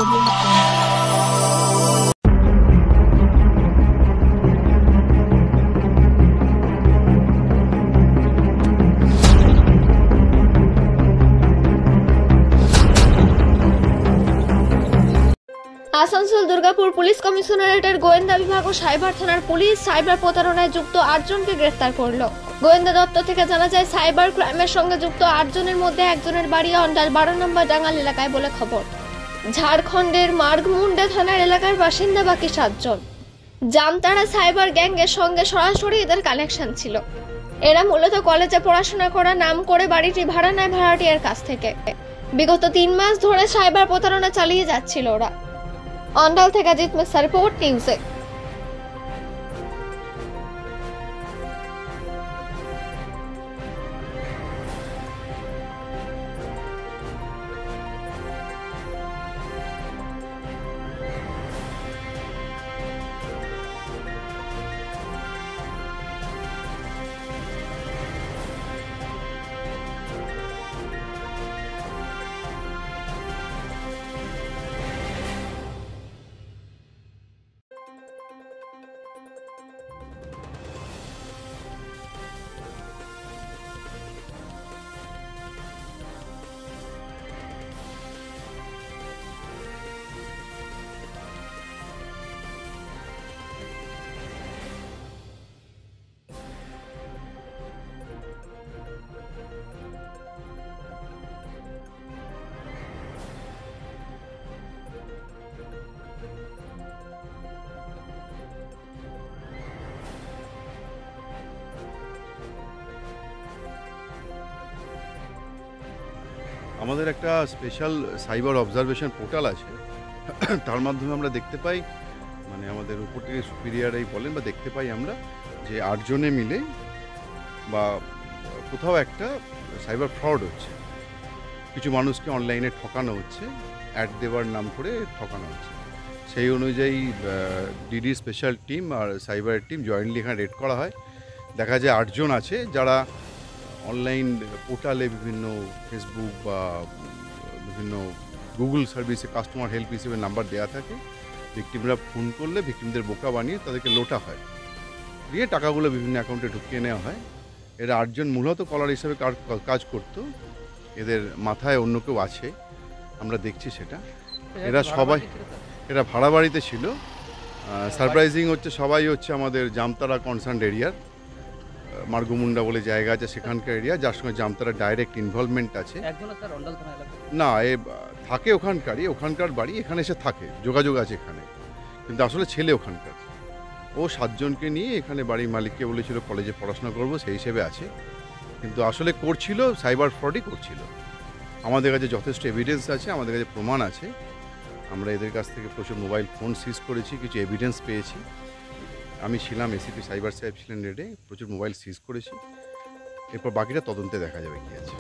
বদলে দিতে হবে। আসানসোল দুর্গাপুর পুলিশ কমিশনারেটের গোয়েন্দা বিভাগ ও সাইবার থানার পুলিশ সাইবার প্রতারণায় যুক্ত 8 জনকে গ্রেফতার করলো। গোয়েন্দা দপ্তর থেকে জানা যায়, সাইবার ক্রাইমের সঙ্গে যুক্ত 8 জনের মধ্যে একজনের বাড়ি অন্ডাল 12 নম্বর ডাঙ্গাল এলাকায় বলে খবর। ঝাড়খণ্ডের মার্গমুন্ডা থানার এলাকার বাসিন্দা বাকি 7 জন। জামতারা সাইবার গ্যাংয়ের সঙ্গে সরাসরি এদের কানেকশন ছিল। এরা মূলত কলেজে পড়াশোনা করা নাম করে বাড়িটি ভাড়া নেয় ভাড়াটিয়ার কাছ থেকে। বিগত 3 মাস ধরে সাইবার প্রতারণা চালিয়ে যাচ্ছিল ওরা। অন্ডাল থেকে জিৎ মিশ্রা, রিপোর্ট নিউজে। আমাদের একটা স্পেশাল সাইবার অবজারভেশন পোর্টাল আছে, তার মাধ্যমে আমরা দেখতে পাই, মানে আমাদের উপর থেকে সুপিরিয়ারাই বলেন বা দেখতে পাই আমরা যে 8 জনে মিলে বা কোথাও একটা সাইবার ফ্রড হচ্ছে। কিছু মানুষকে অনলাইনে ঠকানো হচ্ছে, অ্যাড দেওয়ার নাম করে ঠকানো হচ্ছে। সেই অনুযায়ী ডিডি স্পেশাল টিম আর সাইবারের টিম জয়েন্টলি এখানে রেড করা হয়। দেখা যায় 8 জন আছে যারা অনলাইন পোর্টালে বিভিন্ন ফেসবুক বা বিভিন্ন গুগল সার্ভিসে কাস্টমার হেল্প হিসেবে নাম্বার দেওয়া থাকে। ভিকটিমরা ফোন করলে ভিকটিমদের বোকা বানিয়ে তাদেরকে লোটা হয়, দিয়ে টাকাগুলো বিভিন্ন অ্যাকাউন্টে ঢুকিয়ে নেওয়া হয়। এরা 8 জন মূলত কলার হিসেবে কাজ করতো। এদের মাথায় অন্য কেউ আছে, আমরা দেখছি সেটা। এরা ভাড়া বাড়িতে ছিল। সারপ্রাইজিং হচ্ছে সবাই হচ্ছে আমাদের জামতারা কনসার্ন এরিয়ার, মার্গমুন্ডা বলে জায়গা আছে সেখানকার এরিয়া, যার সঙ্গে জামতারা ডাইরেক্ট ইনভলভমেন্ট আছে। না, এ থাকে ওখানকার বাড়ি, এখানে এসে থাকে, যোগাযোগ আছে এখানে, কিন্তু আসলে ছেলে ওখানকার। ও 7 জনকে নিয়ে এখানে বাড়ির মালিককে বলেছিল কলেজে পড়াশোনা করবো, সেই হিসেবে আছে, কিন্তু আসলে করছিল সাইবার ফ্রডই করছিল। আমাদের কাছে যথেষ্ট এভিডেন্স আছে, আমাদের কাছে প্রমাণ আছে। আমরা এদের কাছ থেকে প্রচুর মোবাইল ফোন সিজ করেছি, কিছু এভিডেন্স পেয়েছি। আমি ছিলাম, এসিপি সাইবার সাহেব ছিলেন রেডে, প্রচুর মোবাইল সিজ করেছি। এরপর বাকিটা তদন্তে দেখা যাবে কি আছে।